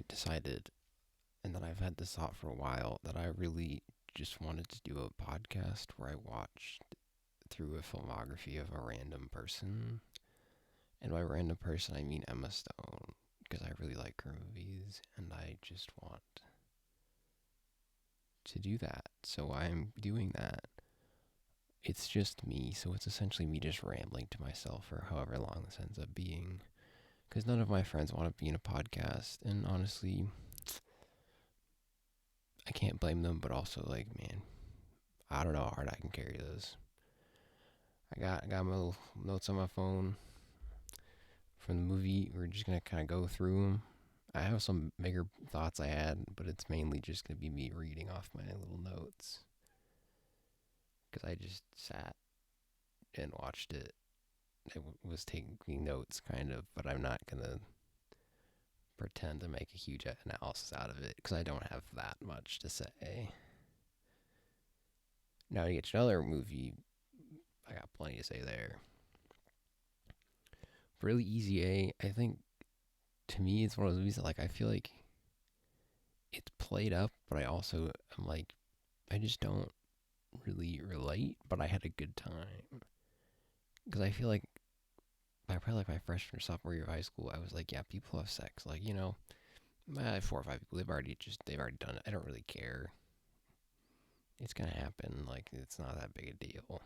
decided, and then I've had this thought for a while, that I really just wanted to do a podcast where I watched through a filmography of a random person. And by random person, I mean Emma Stone, because I really like her movies, and I just want to do that. So I'm doing that. It's just me, so it's essentially me just rambling to myself for however long this ends up being. Because none of my friends want to be in a podcast, and honestly, I can't blame them, but also, like, man, I don't know how hard I can carry this. I got my little notes on my phone from the movie. We're just gonna kind of go through them. I have some bigger thoughts I had, but it's mainly just gonna be me reading off my little notes because I just sat and watched it. Was taking notes, kind of, but I'm not gonna pretend to make a huge analysis out of it because I don't have that much to say. Now to get to another movie, I got plenty to say there. Really Easy A, I think to me it's one of those movies that like I feel like it's played up, but I also am like I just don't really relate, but I had a good time because I feel like by probably like my freshman or sophomore year of high school, I was like, yeah, people have sex, like four or five people they've already done it. I don't really care. It's gonna happen. Like it's not that big a deal.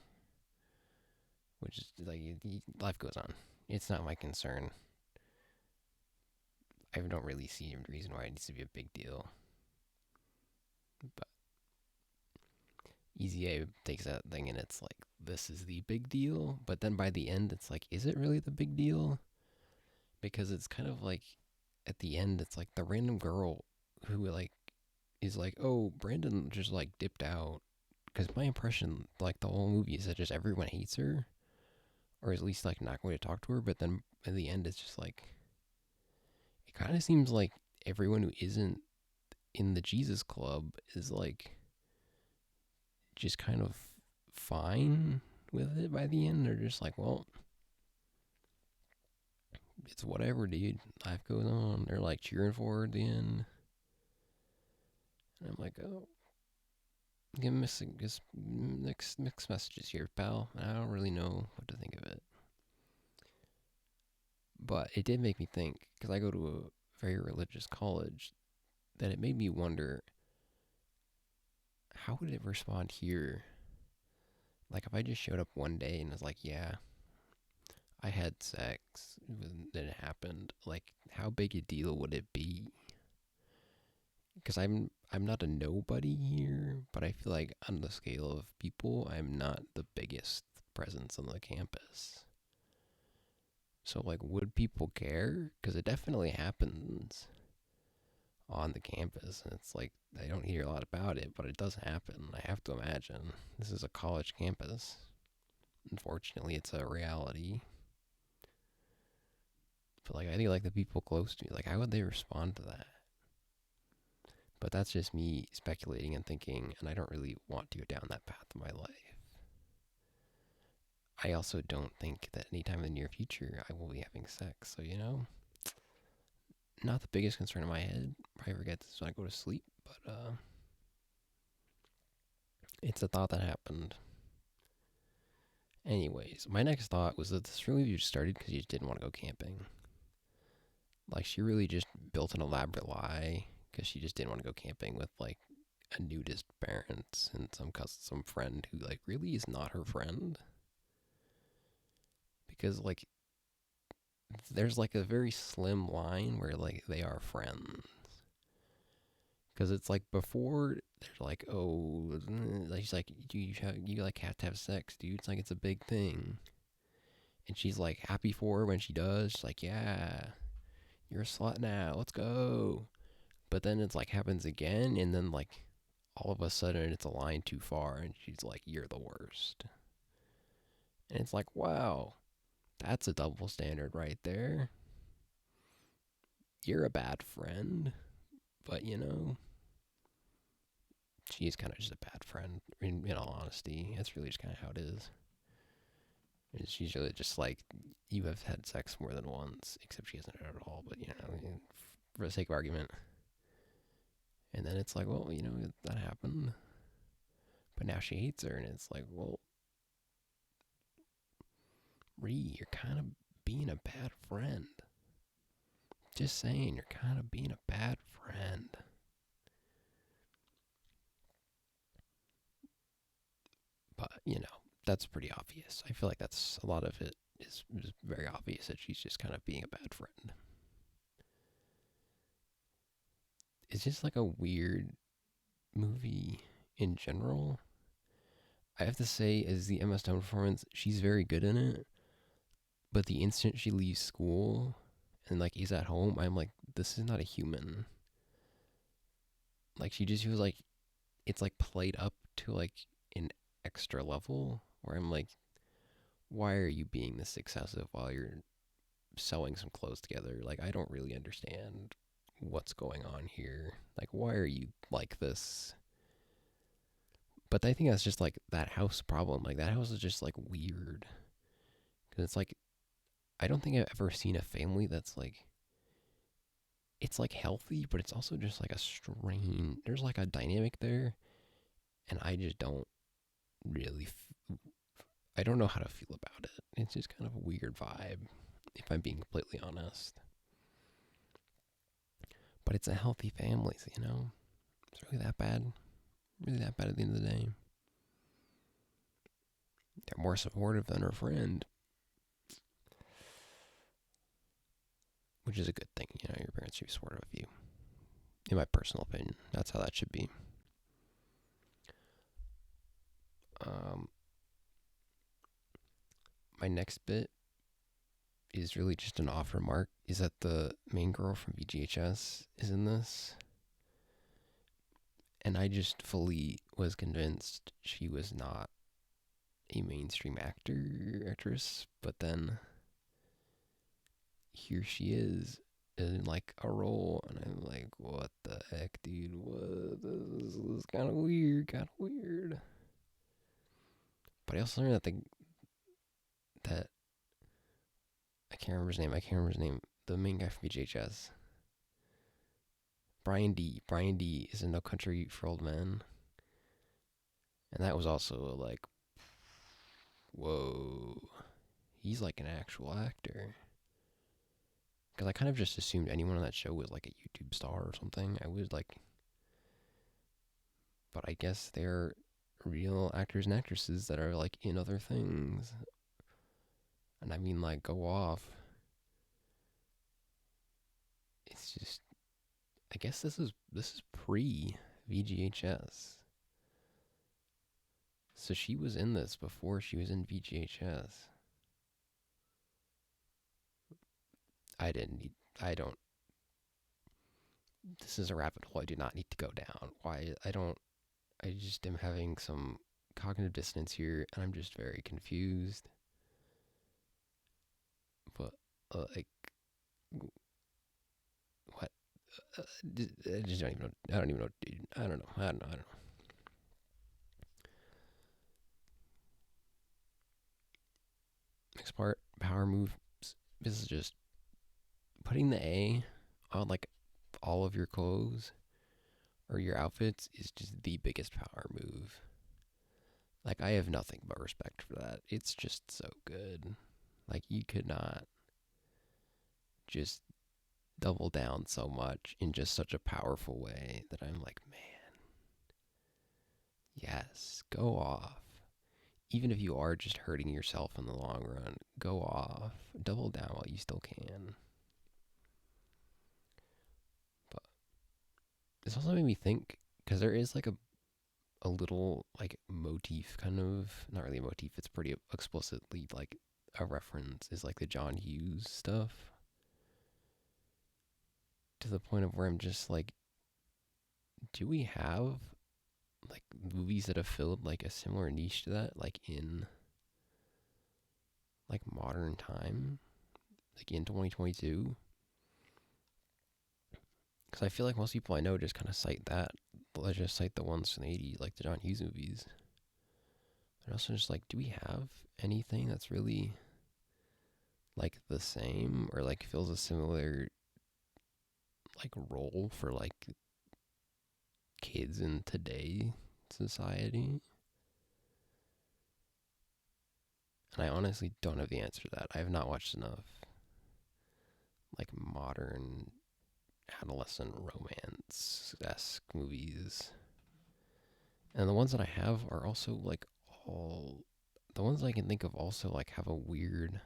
Which is like life goes on. It's not my concern. I don't really see a reason why it needs to be a big deal. But Easy A takes that thing and it's like, this is the big deal. But then by the end, it's like, is it really the big deal? Because it's kind of like, at the end, it's like the random girl who like is like, oh, Brandon just like dipped out. Because my impression, like the whole movie, is that just everyone hates her, or at least like not going to talk to her. But then in the end, it's just like it kind of seems like everyone who isn't in the Jesus Club is like just kind of fine with it by the end. They're just like, well, it's whatever, dude. Life goes on. They're like cheering for her at the end. And I'm like, oh, get missing just mixed messages here, pal. I don't really know what to think of it. But it did make me think, because I go to a very religious college, that it made me wonder how would it respond here? Like, if I just showed up one day and was like, yeah, I had sex, then it happened, like, how big a deal would it be? Because I'm not a nobody here, but I feel like on the scale of people, I'm not the biggest presence on the campus. So, like, would people care? Because it definitely happens on the campus. And it's like, I don't hear a lot about it, but it does happen. I have to imagine. This is a college campus. Unfortunately, it's a reality. But, like, I think, like, the people close to me, like, how would they respond to that? But that's just me speculating and thinking, and I don't really want to go down that path in my life. I also don't think that anytime in the near future I will be having sex. So, not the biggest concern in my head. Probably forget this when I go to sleep, but it's a thought that happened. Anyways, my next thought was that this really just started because you just didn't want to go camping. Like, she really just built an elaborate lie because she just didn't want to go camping with, like, a nudist parent and some friend who, like, really is not her friend. Because, like, there's, like, a very slim line where, like, they are friends. Because it's like before they're like, oh, she's like, you like have to have sex, dude. It's like it's a big thing, and she's like happy for her when she does. She's like, yeah, you're a slut now. Let's go. But then it's like happens again, and then like all of a sudden it's a line too far, and she's like, you're the worst. And it's like, wow, that's a double standard right there. You're a bad friend, but she's kind of just a bad friend. In all honesty, that's really just kind of how it is. It's usually just like you have had sex more than once, except she hasn't had it at all. But for the sake of argument, And then it's like, well, that happened. But now she hates her, and it's like, well, Ree, you're kind of being a bad friend. Just saying, you're kind of being a bad friend. But, that's pretty obvious. I feel like that's a lot of it is very obvious that she's just kind of being a bad friend. It's just like a weird movie in general. I have to say, as the Emma Stone performance, she's very good in it. But the instant she leaves school and like is at home, I'm like, this is not a human. Like she just feels like it's like played up to like an extra level where I'm like, why are you being this excessive while you're sewing some clothes together? Like I don't really understand what's going on here. Like why are you like this? But I think that's just like that house problem. Like that house is just like weird. Cause it's like I don't think I've ever seen a family that's like it's like healthy, but it's also just like a strange. There's like a dynamic there, and I just don't really. I don't know how to feel about it. It's just kind of a weird vibe, if I'm being completely honest. But it's a healthy family, so. It's really that bad. Really that bad at the end of the day. They're more supportive than her friend, which is a good thing. Your parents should be supportive of you. In my personal opinion, that's how that should be. Um, my next bit is really just an off remark. Is that the main girl from VGHS is in this? And I just fully was convinced she was not a mainstream actress, but then here she is in like a role, and I'm like, what the heck, dude? What? This is kind of weird. But I also learned that I can't remember his name. The main guy from VHS, Brian D. Brian D. is in No Country for Old Men, and that was also like, whoa, he's like an actual actor. Because I kind of just assumed anyone on that show was like a YouTube star or something. I was like, but I guess they're real actors and actresses that are like in other things. And I mean, like, go off. It's just, I guess this is pre VGHS. So she was in this before she was in VGHS. I don't. This is a rabbit hole I do not need to go down. Why? I just am having some cognitive dissonance here, and I'm just very confused. But, like, what? I just don't even know. I don't even know, dude. I don't know. Next part, power moves. This is just putting the A on, like, all of your clothes or your outfits is just the biggest power move. Like, I have nothing but respect for that. It's just so good. Like, you could not just double down so much in just such a powerful way that I'm like, man, yes, go off. Even if you are just hurting yourself in the long run, go off. Double down while you still can. But this also made me think, because there is like a little like motif, kind of, not really a motif, it's pretty explicitly like a reference, is like the John Hughes stuff. To the point of where I'm just like, do we have like movies that have filled like a similar niche to that, like in like modern time, like in 2022? Because I feel like most people I know just kind of cite that. They just cite the ones from the 80s, like the John Hughes movies. But also just like, do we have anything that's really like the same or like fills a similar like role for like kids in today's society? And I honestly don't have the answer to that. I have not watched enough like modern adolescent romance-esque movies. And the ones that I have are also like all the ones I can think of also like have a weird,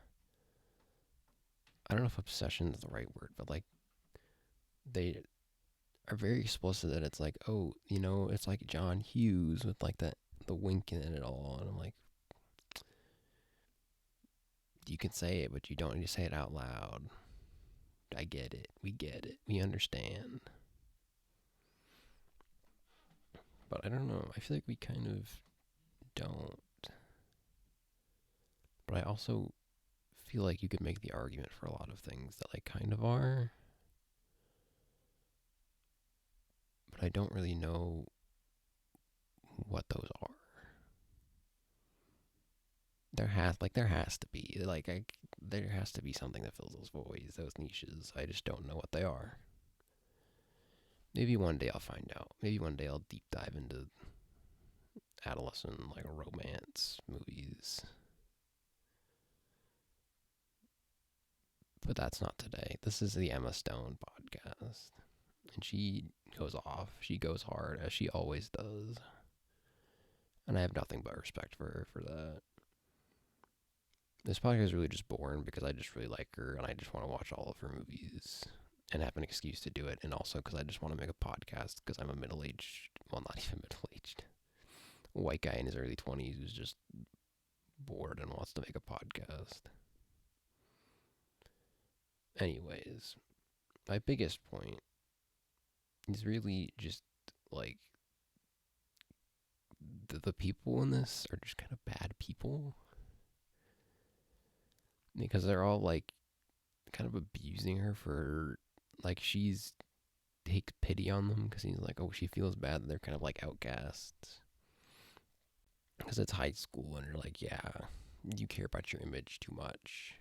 I don't know if obsession is the right word, but like they are very explicit that it's like, oh, it's like John Hughes with like the wink in it all, and I'm like, you can say it, but you don't need to say it out loud. I get it. We get it. We understand. But I don't know. I feel like we kind of don't. But I also feel like you could make the argument for a lot of things that like kind of are. But I don't really know what those are. There has to be there has to be something that fills those voids, those niches. I just don't know what they are. Maybe one day I'll find out. Maybe one day I'll deep dive into adolescent like romance movies. But that's not today. This is the Emma Stone podcast. And she goes off. She goes hard, as she always does. And I have nothing but respect for her for that. This podcast is really just born because I just really like her and I just want to watch all of her movies and have an excuse to do it. And also because I just want to make a podcast because I'm a middle-aged, well, not even middle-aged, white guy in his early 20s who's just bored and wants to make a podcast. Anyways, my biggest point is really just like the people in this are just kind of bad people because they're all like kind of abusing her for like she's takes pity on them because he's like, oh, she feels bad that they're kind of like outcasts because it's high school and you're like, yeah, you care about your image too much,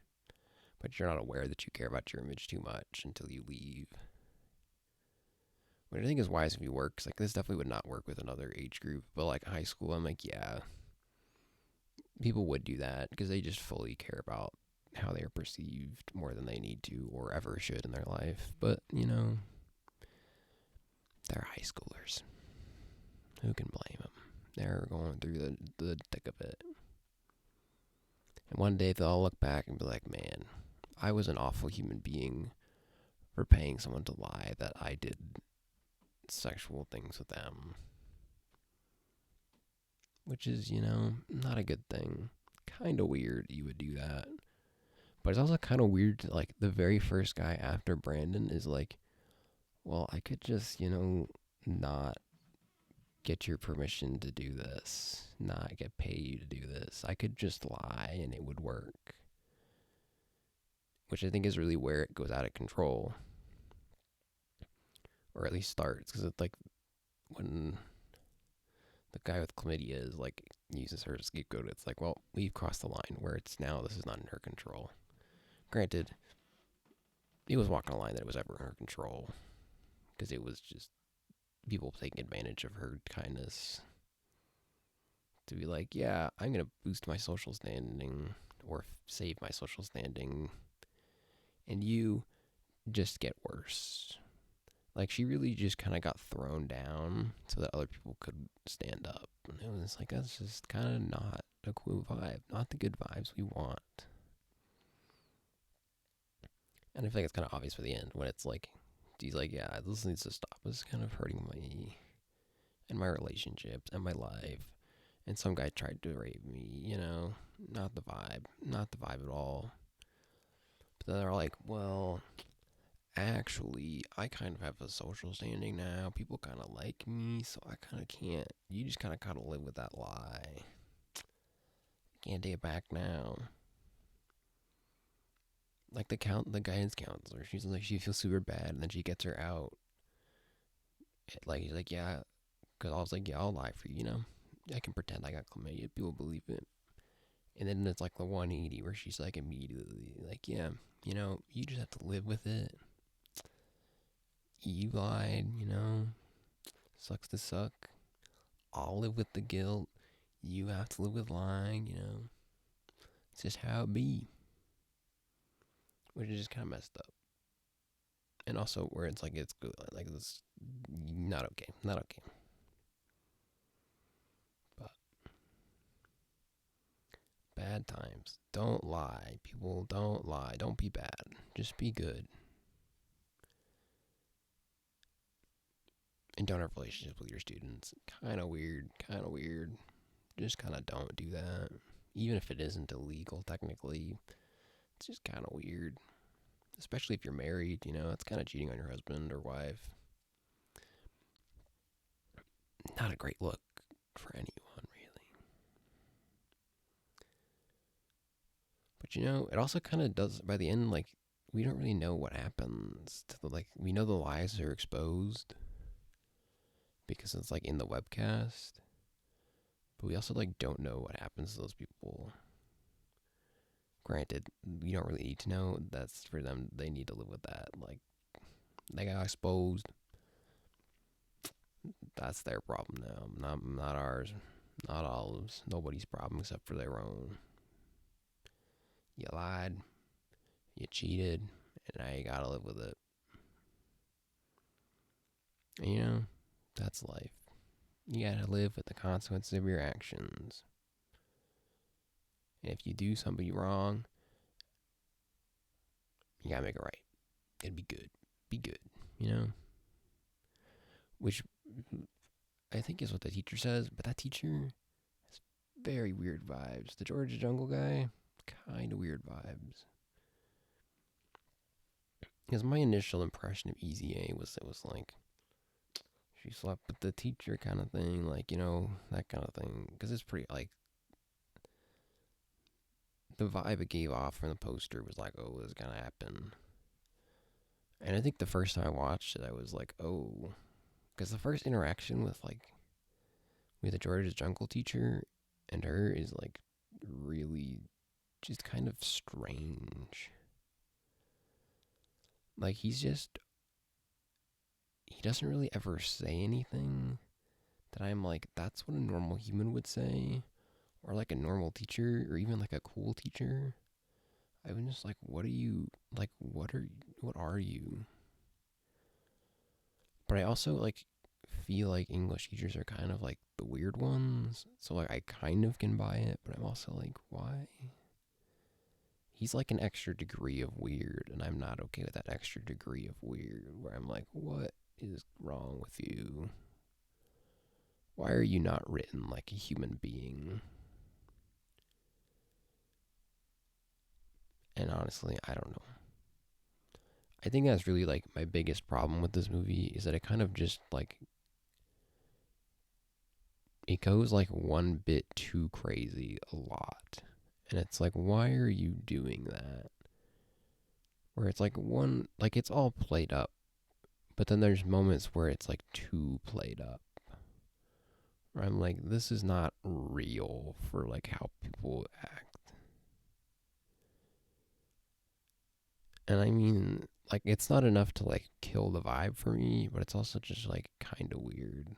but you're not aware that you care about your image too much until you leave. Which I think is wise if you work, cause like this definitely would not work with another age group, but like high school, I'm like, yeah, people would do that because they just fully care about how they are perceived more than they need to or ever should in their life. But, they're high schoolers. Who can blame them? They're going through the thick of it. And one day they'll look back and be like, man, I was an awful human being for paying someone to lie that I did sexual things with them. Which is, not a good thing. Kind of weird you would do that. But it's also kind of weird to, like, the very first guy after Brandon is like, well, I could just, not get your permission to do this, not get paid you to do this. I could just lie and it would work. Which I think is really where it goes out of control. Or at least starts. Because it's like when the guy with chlamydia is like uses her to scapegoat, it's like, well, we've crossed the line where it's now this is not in her control. Granted, he was walking a line that it was ever in her control. Because it was just people taking advantage of her kindness to be like, yeah, I'm going to boost my social standing or save my social standing. And you just get worse. Like, she really just kind of got thrown down so that other people could stand up. And it was like, that's just kind of not a cool vibe. Not the good vibes we want. And I feel like it's kind of obvious for the end when it's like, he's like, yeah, this needs to stop. This is kind of hurting me and my relationships and my life. And some guy tried to rape me, not the vibe. Not the vibe at all. But then they're like, well, actually, I kind of have a social standing now. People kind of like me, so I kind of can't. You just kind of live with that lie. Can't take it back now. Like the guidance counselor, she's like, she feels super bad, and then she gets her out. He's like, yeah, because I was like, yeah, I'll lie for you, I can pretend I got chlamydia. People believe it. And then it's like the 180 where she's like immediately like, yeah, you just have to live with it. You lied, Sucks to suck. I'll live with the guilt. You have to live with lying, you know. It's just how it be. Which is just kind of messed up. And also where it's like, it's good. Like, it's not okay. Not okay. But bad times. Don't lie. People, don't lie. Don't be bad. Just be good. And don't have relationships with your students. Kind of weird. Kind of weird. Just kind of don't do that. Even if it isn't illegal, technically. It's just kind of weird. Especially if you're married, you know, it's kind of cheating on your husband or wife. Not a great look for anyone, really. But, you know, it also kind of does, by the end, like, we don't really know what happens to the, like, we know the lies are exposed because it's, like, in the webcast. But we also, like, don't know what happens to those people. Granted, you don't really need to know. That's for them. They need to live with that. Like, they got exposed. That's their problem now. Not ours. Not Olive's. Nobody's problem except for their own. You lied. You cheated. And now you gotta live with it. And you know, that's life. You gotta live with the consequences of your actions. And if you do somebody wrong, you gotta make it right. It'd be good. Be good, you know? Which I think is what the teacher says, but that teacher has very weird vibes. The Georgia Jungle guy, kind of weird vibes. Because my initial impression of Easy A was it was like, she slept with the teacher kind of thing, like, you know, that kind of thing. Because it's pretty, like, the vibe it gave off from the poster was like, oh, this is gonna happen. And I think the first time I watched it, I was like, oh. Because the first interaction with the Georgia Jungle teacher and her is, like, really just kind of strange. Like, he doesn't really ever say anything that I'm like, that's what a normal human would say. Or like a normal teacher, or even like a cool teacher. I was just like, what are you, like, what are you? But I also, like, feel like English teachers are kind of like the weird ones. So, like, I kind of can buy it, but I'm also like, why? He's like an extra degree of weird, and I'm not okay with that extra degree of weird, where I'm like, what is wrong with you? Why are you not written like a human being? And honestly, I don't know. I think that's really, like, my biggest problem with this movie is that it kind of just, like, it goes, like, one bit too crazy a lot. And it's like, why are you doing that? Where it's like it's all played up. But then there's moments where it's, like, too played up. Where I'm like, this is not real for, like, how people act. And I mean, like, it's not enough to, like, kill the vibe for me, but it's also just, like, kind of weird.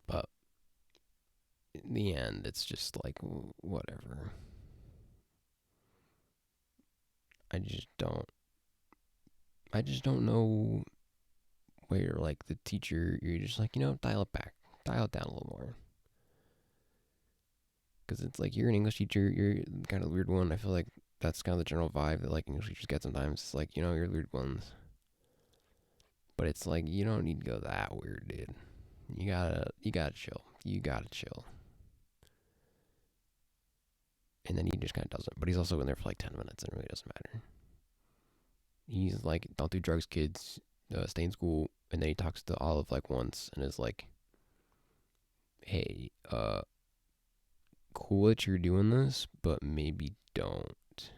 But in the end, it's just like, whatever. I just don't. I just don't know where, like, the teacher, you're just like, you know, dial it back, dial it down a little more. Because it's like, you're an English teacher, you're kind of the weird one. I feel like that's kind of the general vibe that, like, English teachers get sometimes. It's like, you know, you're the weird ones. But it's like, you don't need to go that weird, dude. You gotta chill. You gotta chill. And then he just kind of doesn't. But he's also in there for like 10 minutes and it really doesn't matter. He's like, don't do drugs, kids. Stay in school. And then he talks to Olive like once and is like, hey, cool that you're doing this, but maybe don't.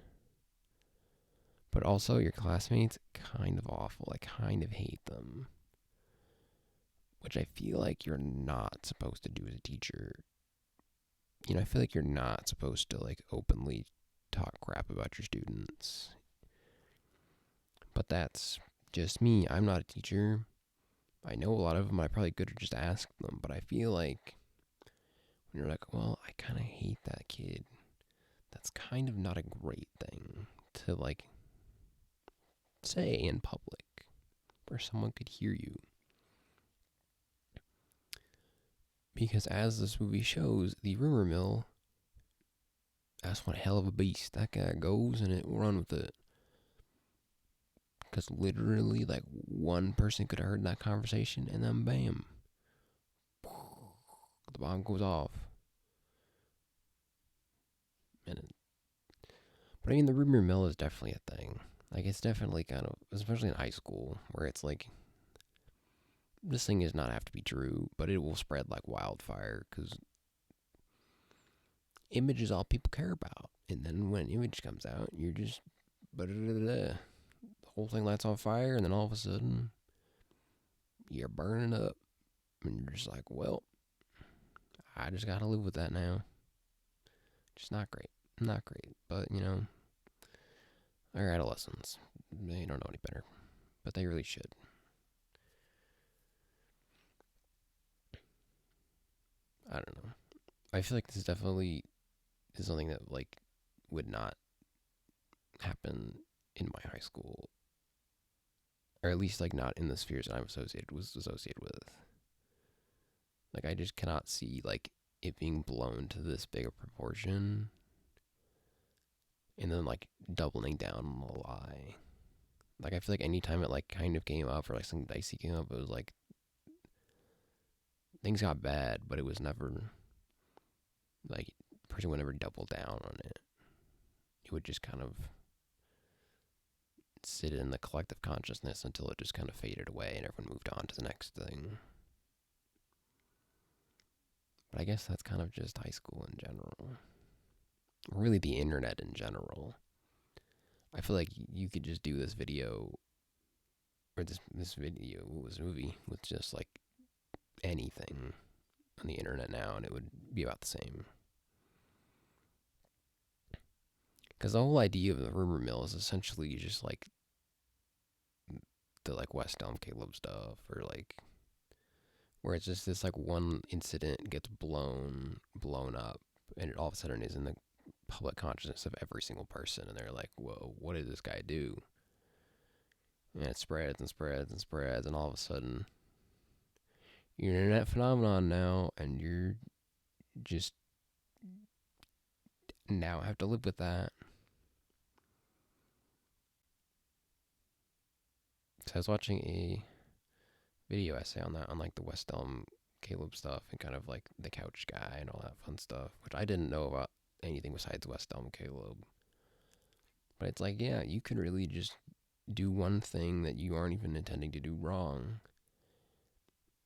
But also, your classmates, kind of awful. I kind of hate them. Which I feel like you're not supposed to do as a teacher. You know, I feel like you're not supposed to, like, openly talk crap about your students. But that's just me. I'm not a teacher. I know a lot of them. I probably could have just asked them, but I feel like when you're like, well, I kind of hate that kid, that's kind of not a great thing to like say in public where someone could hear you. Because as this movie shows, the rumor mill, that's one hell of a beast. That guy goes and it will run with it. Because literally, like, one person could have heard that conversation, and then bam, the bomb goes off. But I mean, the rumor mill is definitely a thing. Like, it's definitely kind of, especially in high school, where it's like, this thing does not have to be true, but it will spread like wildfire, because image is all people care about. And then when an image comes out, you're just, the whole thing lights on fire, and then all of a sudden, you're burning up. And you're just like, well, I just gotta live with that now. Just not great. Not great. But, you know, our adolescents, they don't know any better. But they really should. I don't know. I feel like this definitely is something that, like, would not happen in my high school. Or at least, like, not in the spheres that I'm associated with. Like, I just cannot see, like, it being blown to this big a proportion. And then, like, doubling down on the lie. Like, I feel like anytime it, like, kind of came up, or, like, something dicey came up, it was, like, things got bad, but it was never, like, the person would never double down on it. It would just kind of sit in the collective consciousness until it just kind of faded away and everyone moved on to the next thing. But I guess that's kind of just high school in general. Really, the internet in general. I feel like you could just do this video, or this movie, with just, like, anything on the internet now, and it would be about the same. Because the whole idea of the rumor mill is essentially just, like, the, like, West Elm Caleb stuff, or, like, where it's just this, like, one incident gets blown up, and it all of a sudden is in the public consciousness of every single person, and they're like, whoa, what did this guy do? And it spreads and spreads and spreads, and all of a sudden, you're an internet phenomenon now, and you're just now have to live with that. So I was watching a video essay on that, on, like, the West Elm Caleb stuff, and kind of, like, the couch guy and all that fun stuff, which I didn't know about anything besides West Elm Caleb. But it's like, yeah, you could really just do one thing that you aren't even intending to do wrong,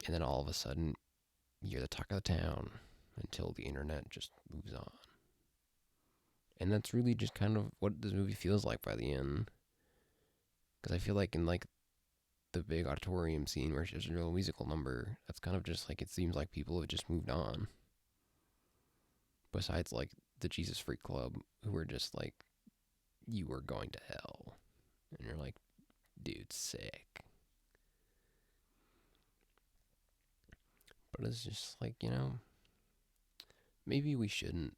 and then all of a sudden, you're the talk of the town until the internet just moves on. And that's really just kind of what this movie feels like by the end. Because I feel like in, like, the big auditorium scene where there's a real musical number, that's kind of just like, it seems like people have just moved on. Besides, like, the Jesus Freak Club, who were just like, you were going to hell. And you're like, dude, sick. But it's just like, you know, maybe we shouldn't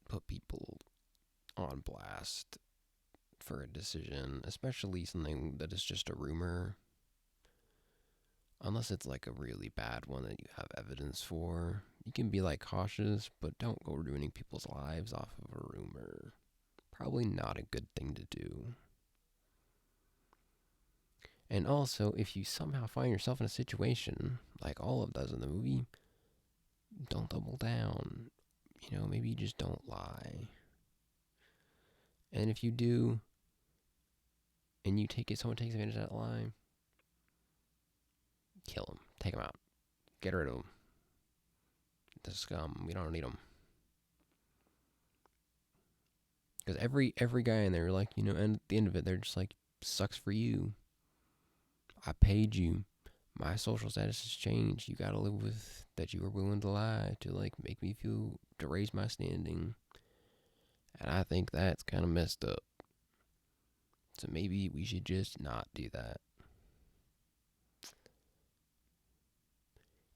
put people on blast for a decision, especially something that is just a rumor. Unless it's, like, a really bad one that you have evidence for. You can be, like, cautious, but don't go ruining people's lives off of a rumor. Probably not a good thing to do. And also, if you somehow find yourself in a situation, like Olive does in the movie, don't double down. You know, maybe just don't lie. And if you do, and someone takes advantage of that lie, kill them. Take them out. Get rid of them. The scum. We don't need them. Because every guy in there, like, you know, and at the end of it, they're just like, sucks for you. I paid you. My social status has changed. You gotta live with that you were willing to lie to, like, make me feel, to raise my standing. And I think that's kind of messed up. So maybe we should just not do that.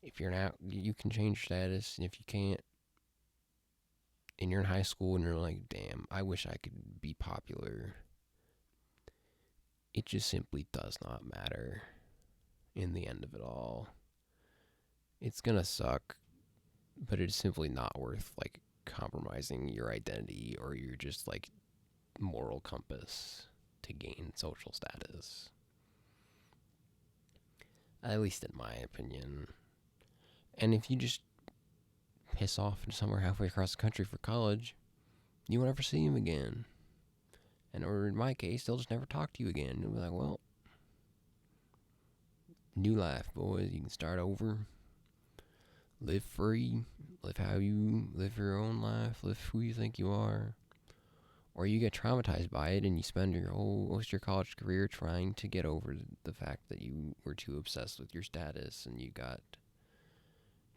If you're not, you can change status, and if you can't, and you're in high school and you're like, damn, I wish I could be popular, it just simply does not matter in the end of it all. It's gonna suck, but it's simply not worth like compromising your identity or your just like moral compass to gain social status. At least in my opinion. And if you just piss off into somewhere halfway across the country for college, you won't ever see him again. And or in my case, they'll just never talk to you again. You'll be like, well, new life, boys. You can start over. Live free. Live how you live your own life. Live who you think you are. Or you get traumatized by it and you spend most of your college career trying to get over the fact that you were too obsessed with your status and you got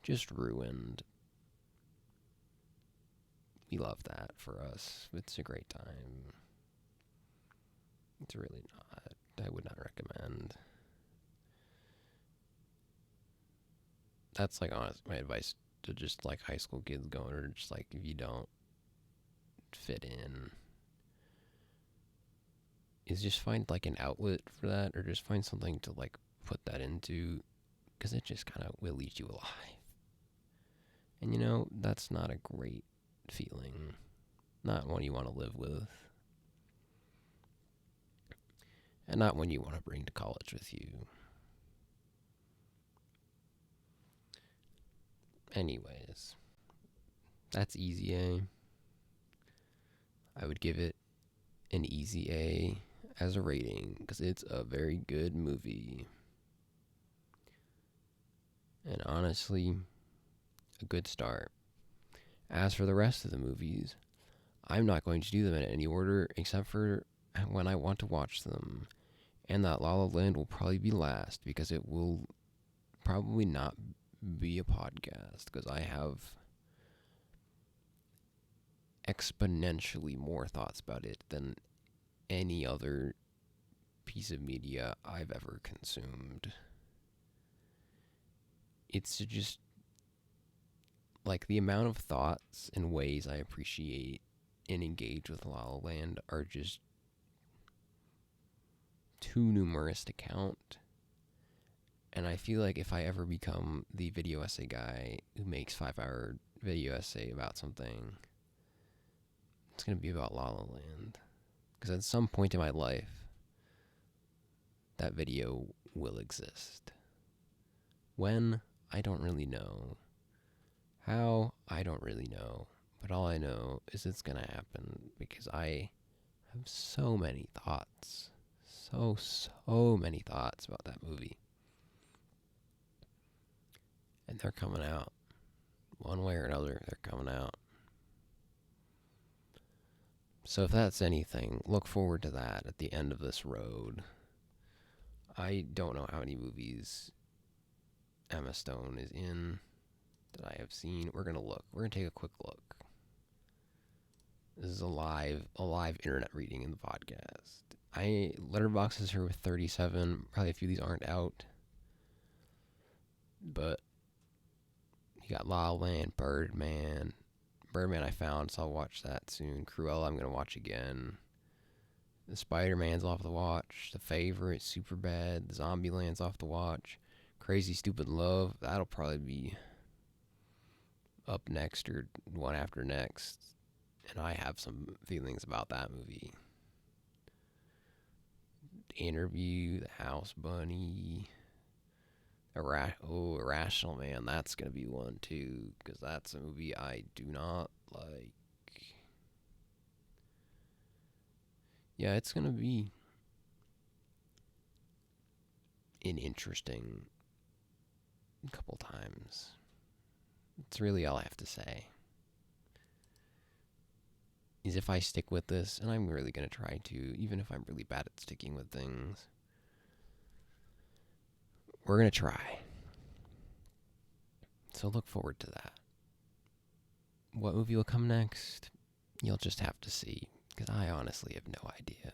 just ruined. We love that for us. It's a great time. It's really not. I would not recommend. That's like honest my advice to just like high school kids going, or just like if you don't fit in, is just find like an outlet for that, or just find something to like put that into, because it just kind of will eat you alive. And that's not a great feeling, not one you want to live with, and not one you want to bring to college with you. Anyways, that's easy A. I would give it an easy A as a rating because it's a very good movie. And honestly, a good start. As for the rest of the movies, I'm not going to do them in any order except for when I want to watch them. And that La La Land will probably be last because it will probably not be a podcast because I have exponentially more thoughts about it than any other piece of media I've ever consumed. It's just like the amount of thoughts and ways I appreciate and engage with La La Land are just too numerous to count. And I feel like if I ever become the video essay guy who makes 5-hour video essay about something, it's going to be about La La Land. Because at some point in my life, that video will exist. When? I don't really know. How? I don't really know. But all I know is it's going to happen because I have so many thoughts. So many thoughts about that movie. And they're coming out. One way or another, they're coming out. So if that's anything, look forward to that at the end of this road. I don't know how many movies Emma Stone is in that I have seen. We're going to look. We're going to take a quick look. This is a live internet reading in the podcast. Letterboxd is here with 37. Probably a few of these aren't out. But you got La La Land, Birdman. Birdman I found, so I'll watch that soon. Cruella I'm going to watch again. The Spider-Man's off the watch. The Favorite, Superbad. The Zombieland's off the watch. Crazy Stupid Love, that'll probably be up next or one after next. And I have some feelings about that movie. The Interview, The House Bunny. Irrational Man, that's going to be one too, because that's a movie I do not like. Yeah, it's going to be an interesting couple times. That's really all I have to say. Is if I stick with this, and I'm really going to try to, even if I'm really bad at sticking with things, we're going to try. So look forward to that. What movie will come next? You'll just have to see, because I honestly have no idea.